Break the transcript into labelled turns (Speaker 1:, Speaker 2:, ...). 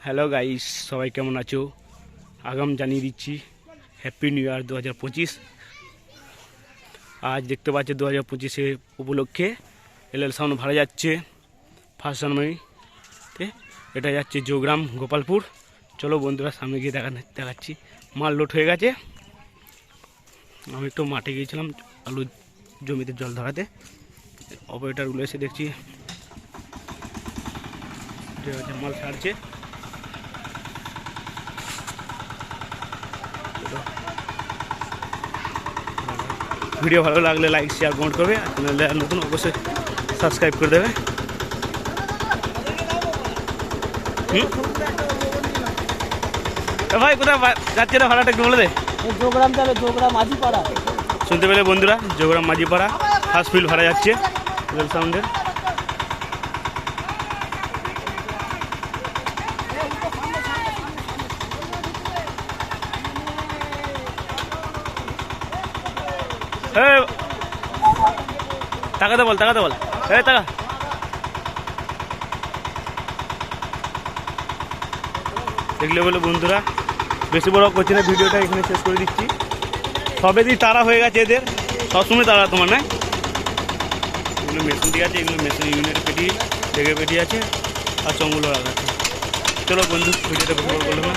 Speaker 1: Hello guys, সবাই কেমন আছো? আগাম জানিয়ে দিচ্ছি হ্যাপি নিউ ইয়ার 2025। আজ দেখতে পাচ্ছি 2025 উপলক্ষে এলএল সাউন্ড ভাড়া যাচ্ছে ফার্স্ট জানুয়ারিতে। এটা যাচ্ছে জোগ্রাম গোপালপুর। চলো বন্ধুরা সামনে গিয়ে দেখাচ্ছি। মাল লোড হয়ে গেছে। আমি একটু মাঠে গিয়েছিলাম আলু জমিতে জল ধরাতে। অপারেটারগুলো এসে দেখছি মাল ছাড়ছে। ভিডিও ভালো লাগলে লাইক শেয়ার কমেন্ট করবে, আর চ্যানেলে নতুন অবশ্যই সাবস্ক্রাইব করে দেবে। ভাই কোথায় যাচ্ছে না ভাড়াটা একটু বলে দে।
Speaker 2: জোগ্রাম যাবে, জোগ্রাম মাঝিপাড়া।
Speaker 1: শুনতে পেলে বন্ধুরা, জোগ্রাম মাঝিপাড়া ফার্স্ট ফিল্ড ভাড়া যাচ্ছে এলএল সাউন্ডের। তাকাতে বল টাকা। দেখলে বলে বন্ধুরা, বেশি বড় করছি না, ভিডিওটা এখানে শেষ করে দিচ্ছি। সবেরই তারা হয়ে গেছে এদের, সবসময় তারা তোমার নয়। এগুলো মেশিন দিয়ে আছে, এগুলো মেশিন ইউনিট পেটি লেগে পেটি আছে, আর চঙ্গুলো রাখা আছে। চলো বন্ধু, ভিডিওটা বেশি বড় করলাম না।